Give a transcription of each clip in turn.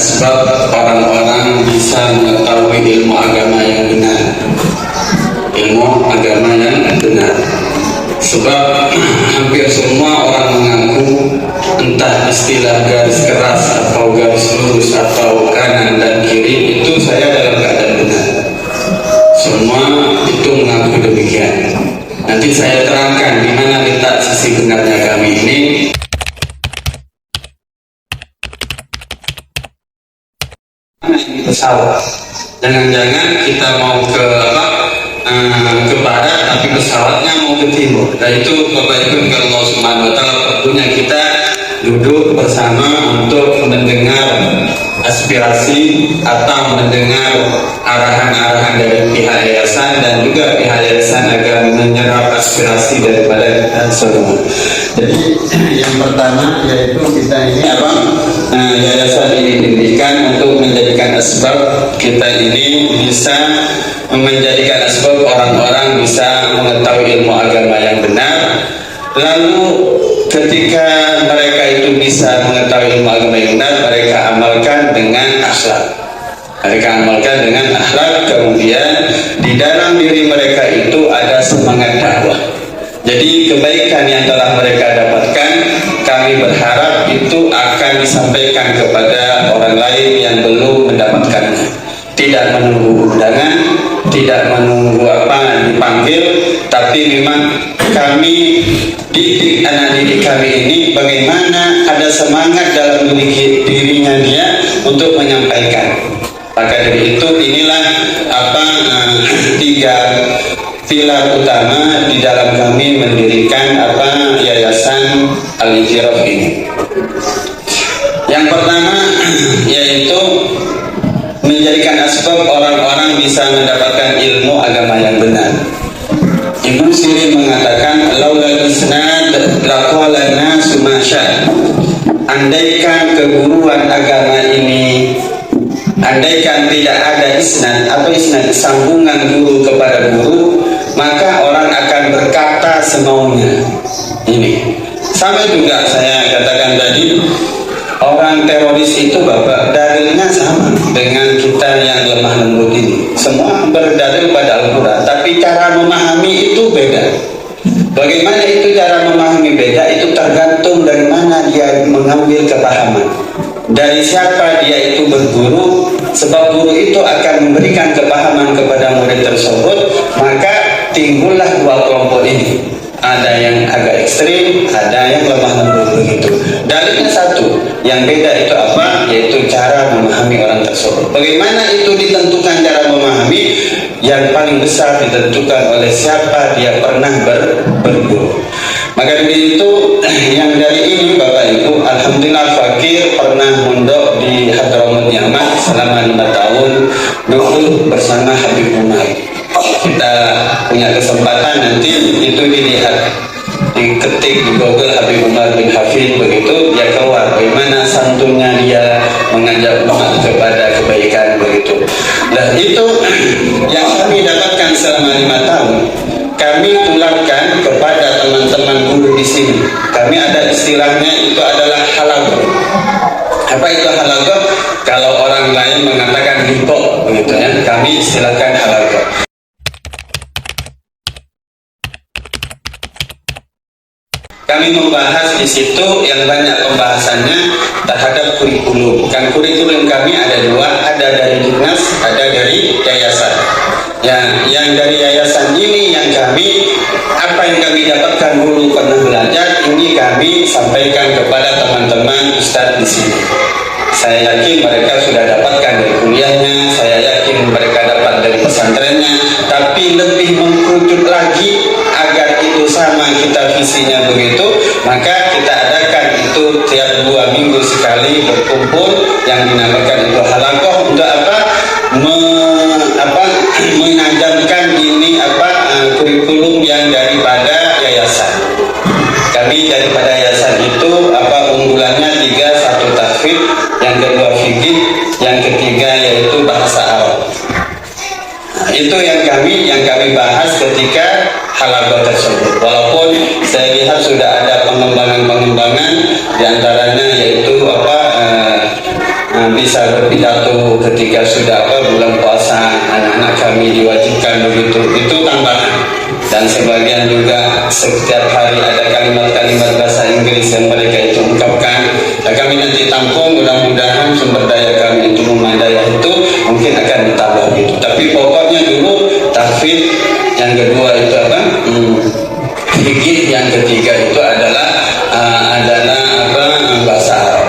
asbab orang-orang bisa mengetahui ilmu agama yang benar. Ilmu agama yang benar. Sebab hampir semua orang mengaku entah istilah garis keras atau garis lurus atau kanan dan kiri itu saya dalam keadaan benar. Semua itu mengaku demikian. Nanti saya terangkan di mana letak sisi benarnya kami ini. Ini pesawat. Jangan-jangan kita mau ke barat tapi pesawatnya mau ke timur. Dan itu Bapak Ibu kalau Allah Subhanahu wa taala perlunya kita duduk bersama untuk mendengar aspirasi atau mendengar arahan-arahan dari pihak yayasan dan juga pihak yayasan agar menyerap aspirasi daripada kita semua. Jadi yang pertama yaitu kita ini yayasan ini didirikan untuk menjadikan asbab kita ini bisa menjadikan asbab orang-orang bisa mengetahui ilmu agama yang benar. Lalu ketika mereka itu bisa mengetahui ilmu agama yang benar, mereka amalkan dengan akhlak. Mereka amalkan dengan akhlak, kemudian di dalam diri mereka itu ada semangat dakwah. Jadi kebaikan yang telah mereka dapatkan, kami berharap itu akan disampaikan kepada orang lain yang belum mendapatkannya. Tidak menunggu undangan, tidak menunggu dipanggil, tapi memang kami didik anak didik kami ini bagaimana ada semangat dalam dirinya dia untuk menyampaikan. Maka dari itu inilah tiga pilar utama di dalam kami mendirikan yayasan Al-Insyirah ini. Yang pertama yaitu menjadikan asbab orang-orang bisa mendapatkan ilmu agama yang benar. Ibnu Sirin mengatakan laulal isnad laqala nasu ma syaa. Andaikan keguruan agama ini, andaikan tidak ada isnad atau isnad sambungan guru kepada guru, maka orang akan berkata semaunya. Ini sama juga saya katakan tadi, orang teroris itu Bapak dalilnya sama dengan kita yang lemah lembut ini. Semua berdalil pada Al-Quran, tapi cara memahami itu beda. Bagaimana itu cara memahami beda, itu tergantung dari mana dia mengambil kepahaman, dari siapa dia itu berguru. Sebab guru itu akan memberikan kepahaman kepada murid tersebut, maka timbullah dua kelompok ini. Ada yang agak ekstrim, ada yang lemah lembut begitu. Dalilnya satu, yang beda itu apa? Yaitu cara memahami orang tersebut. Bagaimana itu ditentukan cara memahami? Yang paling besar ditentukan oleh siapa dia pernah berguru. Maka dari itu yang dari ini Bapak Ibu, alhamdulillah fakir pernah mondok di Hadramaut Yaman selama 5 tahun dulu bersama Habib Umar. Kita punya kesempatan nanti itu dilihat, diketik di Google Habib Umar bin Hafid, begitu dia keluar bagaimana santunnya dia mengajak umat kepada kebaikan begitu. Dan itu yang kami dapatkan selama 5 tahun. Kami tularkan kepada teman-teman guru di sini. Kami ada istilahnya itu adalah halago. Apa itu halago? Kalau orang lain mengatakan hipok begitu ya, kami istilahkan halago. Kami membahas di situ yang banyak pembahasannya terhadap kurikulum. Kan kurikulum kami ada dua, ada dari dinas, ada dari yayasan. Yang dari yayasan ini yang kami, apa yang kami dapatkan dulu pernah belajar, ini kami sampaikan kepada teman-teman ustadz di sini. Saya yakin mereka sudah dapatkan dari kuliahnya, saya yakin mereka dapat dari pesantrennya, tapi lebih mengkerucut lagi agar itu sama kita visinya begitu, maka kita adakan itu tiap 2 minggu sekali berkumpul yang dinamakan itu halakoh untuk menajamkan ini kurikulum yang daripada yayasan. Kami daripada yayasan itu unggulannya 3, 1 tahfidz, yang kedua fikih, yang bisa berpidato ketika sudah bulan puasa, anak-anak kami diwajibkan begitu, itu tambahan. Dan sebagian juga setiap hari ada kalimat-kalimat bahasa Inggris yang mereka itu ungkapkan. Dan kami nanti tampung, mudah-mudahan sumber daya kami itu memadai, itu mungkin akan ditambah gitu. Tapi pokoknya dulu tahfidz, yang kedua itu fikih, yang ketiga itu adalah bahasa Arab.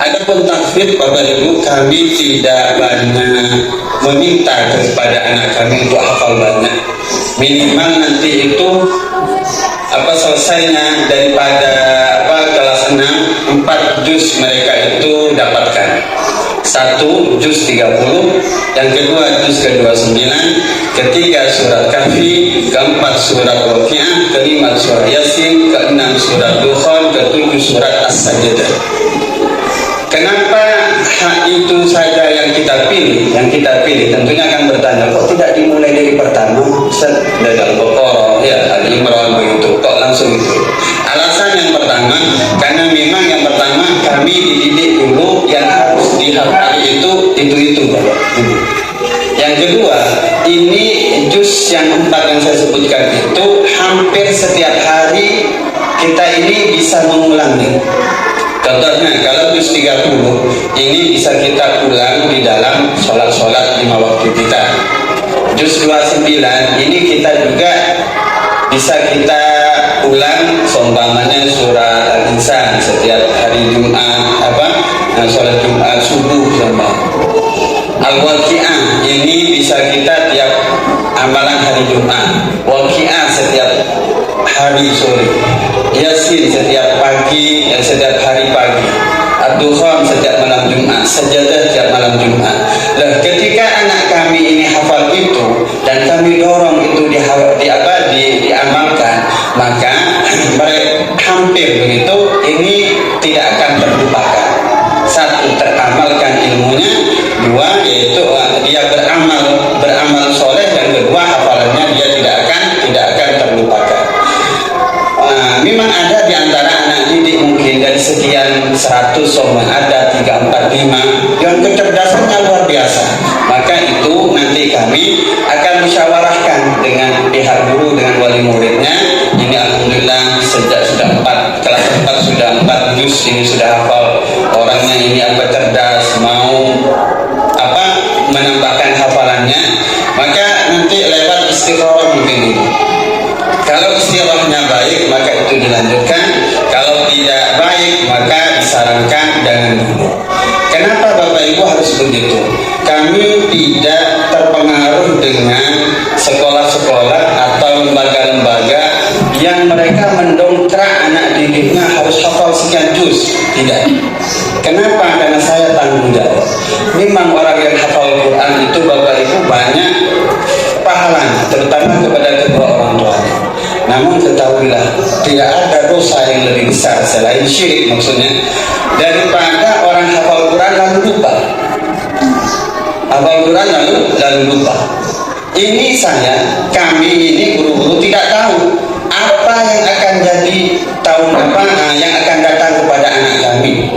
Adapun tahfidz, Bapak Ibu, kami tidak banyak meminta kepada anak kami untuk hafal banyak. Minimal nanti itu selesainya daripada kelas 6, 4 juz mereka itu dapatkan. 1 juz 30, yang kedua juz ke-29, ketiga surat Kahfi, keempat surat Waqiah, kelima surat Yasin, keenam surat Dukhan, ketujuh surat As-Sajdah. Kenapa itu saja yang kita pilih? Yang kita pilih tentunya akan bertanya, kok tidak dimulai dari pertama? Dari Al-Baqarah, Al-Imran begitu, kok langsung itu? Alasan yang pertama, karena memang yang pertama kami dididik dulu yang harus dihafali itu. Yang kedua, ini juz yang 4 yang saya sebutkan itu hampir setiap hari kita ini bisa mengulangnya. Contohnya, kalau juz 30 ini bisa kita ulang di dalam sholat-sholat 5 waktu kita. Juz 29 ini kita juga bisa kita ulang, seumpamanya surat Al-Insan setiap hari Jumat, sholat Jumat subuh sama. Al-Waqiah ini bisa kita tiap amalan hari Jumat. Waqiah setiap hari sore. Yasin setiap pagi, setiap hari pagi. Ad-Dukhan setiap malam Jumat. Sajadah setiap malam Jumat. Nah, ketika anak kami ini hafal itu dan kami dorong itu diamalkan, maka mereka hampir begitu ini tidak akan terlupakan. 1, teramalkan ilmunya. 2, yaitu dia beramal soleh. Dan kedua, hafalannya dia tidak akan terlupakan. Memang ada di antara anak didik mungkin dari sekian 100 ada 3, 4, 5 yang kecerdasannya luar biasa. Maka itu nanti kami akan musyawarahkan dengan pihak guru, dengan wali muridnya. Ini alhamdulillah sejak sudah 4 kelas 4 sudah 4 juz ini sudah hafal. Orangnya ini cerdas, mau menambahkan hafalannya, maka nanti lewat istikharah mungkin itu. Kalau istikharahnya baik, maka itu dilanjutkan. Kalau tidak baik, maka disarankan jangan dulu. Kenapa Bapak Ibu harus begitu? Kami tidak terpengaruh dengan sekolah-sekolah atau lembaga-lembaga yang mereka mendongkrak anak didiknya harus hafal sekian juz. Tidak. Kenapa? Karena saya tanggung jawab. Memang orang yang hafal Quran itu Bapak Ibu banyak pahalanya, terutama kepada kedua orang tuanya. Namun ketahuilah, tidak ada dosa yang lebih besar selain syirik maksudnya, daripada orang hafal Quran lalu lupa. Hafal Quran lalu lupa. Ini kami ini guru-guru tidak tahu apa yang akan jadi yang akan datang kepada anak kami.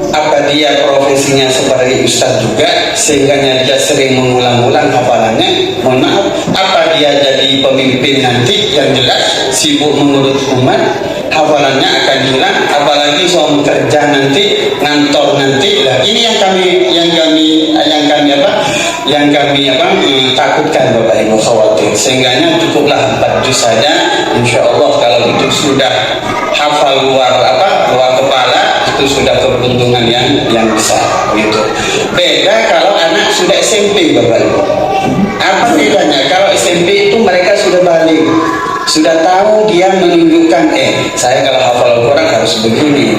Apa dia profesinya sebagai ustaz juga sehingga dia sering mengulang-ulang hafalannya? Mohon maaf, apa dia jadi pemimpin nanti yang jelas sibuk mengurus umat, hafalannya akan hilang, apalagi soal kerja nanti, ngantor nanti. Nah, ini yang kami takutkan Bapak Ibu, khawatir. Sehingganya cukuplah 4 juz saja. Insya Allah kalau itu sudah hafal luar kepala, itu sudah keberuntungan yang besar gitu. Beda kalau anak sudah SMP Bapak Ibu. Apa bedanya? Kalau SMP itu mereka sudah balik, sudah tahu, dia menunjukkan saya kalau hafal Al-Quran harus begini.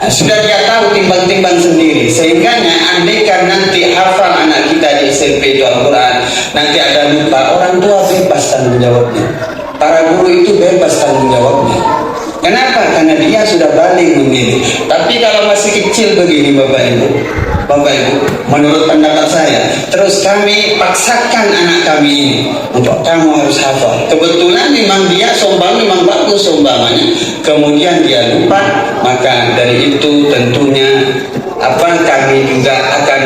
Sudah dia tahu timbang-timbang sendiri. Sehingganya andaikan nanti hafal anak kita di SMP itu Al-Quran, nanti ada lupa, orang tua bebas tanggung jawabnya. Para guru itu bebas tanggung jawabnya. Kenapa? Karena dia sudah balik memilih. Tapi kalau masih kecil begini Bapak Ibu, Bapak Ibu, menurut pendapat saya, terus kami paksakan anak kami ini untuk kamu harus hafal. Kebetulan memang dia memang bagus sombamanya, kemudian dia lupa, maka dari itu tentunya kami juga akan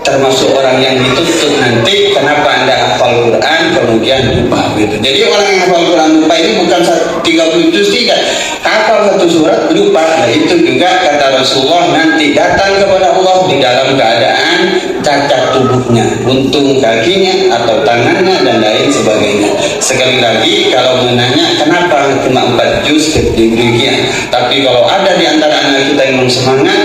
termasuk orang yang dituntut nanti. Kenapa Anda hafal Quran kemudian lupa gitu. Jadi orang yang hafal Quran lupa ini bukan 30 juz, tidak, hafal satu surat lupa. Nah itu juga kata Rasulullah nanti datang kepada Allah di dalam keadaan cacat tubuhnya, buntung kakinya atau tangannya dan lain sebagainya. Sekali lagi kalau menanya kenapa cuma 4 juz demikian, tapi kalau ada di antara anak kita yang semangat,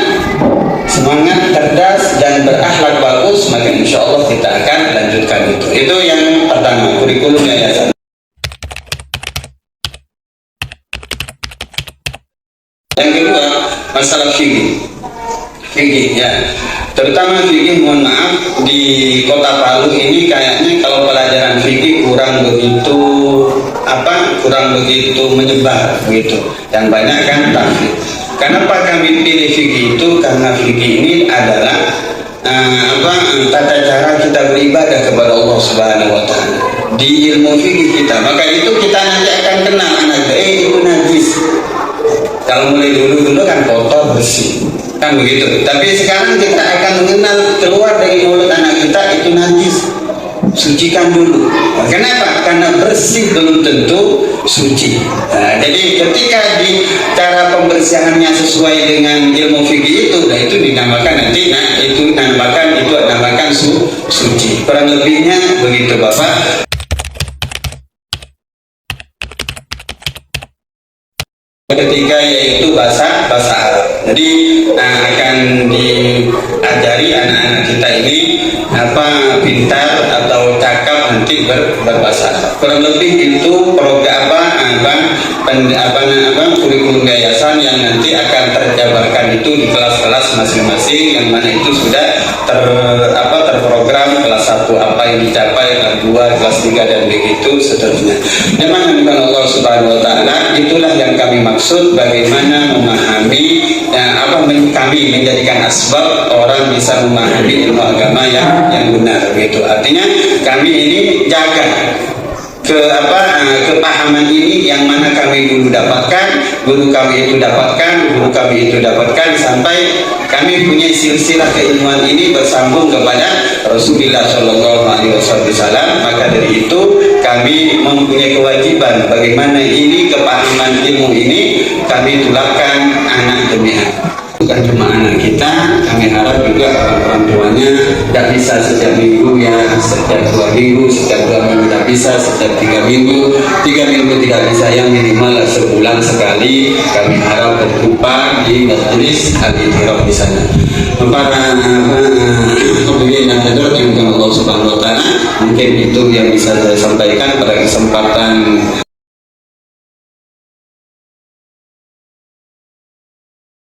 cerdas dan berakhlak bagus, maka insya Allah kita akan lanjutkan itu. Itu yang pertama, kurikulum yayasan. Yang kedua, masalah fikih ya. Terutama fikih, mohon maaf, di Kota Palu ini kayaknya kalau pelajaran fikih kurang begitu menyebar begitu. Yang banyak kan tafsir. Kenapa kami pilih fikih itu? Karena fikih ini adalah tata cara kita beribadah kepada Allah Subhanahu wa taala. Di ilmu fikih kita, maka itu kita nanti akan kenal anak itu najis. Kalau mulai dulu kan kotor bersih, kan begitu. Tapi sekarang kita akan mengenal keluar dari mulut anak kita itu najis. Sucikan dulu. Kenapa? Karena bersih belum tentu suci. Nah, jadi ketika di cara pembersihannya sesuai dengan ilmu fikih itu, nah itu dinamakan nanti, itu dinamakan suci. Kurang lebihnya begitu Bapak. Ketiga yaitu bahasa Arab. Jadi akan diajari anak-anak kita ini pintar atau cakap nanti berbahasa Arab. Kurang lebih itu program kurikulum yayasan yang nanti akan terjabarkan itu di kelas-kelas masing-masing, yang mana itu sudah terprogram kelas 1 apa yang dicapai, kelas 2, kelas 3 dan begitu seterusnya. Memang dengan Allah Subhanahu wa taala itulah yang kami maksud, bagaimana memahami kami menjadikan asbab orang bisa memahami ilmu agama yang benar gitu. Artinya kami ini jaga kepahaman ini yang mana kami dulu dapatkan, guru kami itu dapatkan sampai kami punya silsilah keilmuan ini bersambung kepada Rasulullah Shallallahu Alaihi Wasallam. Maka dari itu kami mempunyai kewajiban bagaimana ini kepahaman ilmu ini kami tularkan anak demi anak. Bukan cuma anak kita, kami harap juga orang tuanya tidak bisa setiap minggu setiap 2 minggu, setiap 2 minggu tidak bisa, setiap 3 minggu tidak bisa, yang minimal sebulan sekali kami harap berjumpa di majelis al-itiraf di sana. Para pemimpin dan hadirat yang Allah Subhanahu wa taala, mungkin itu yang bisa saya sampaikan pada kesempatan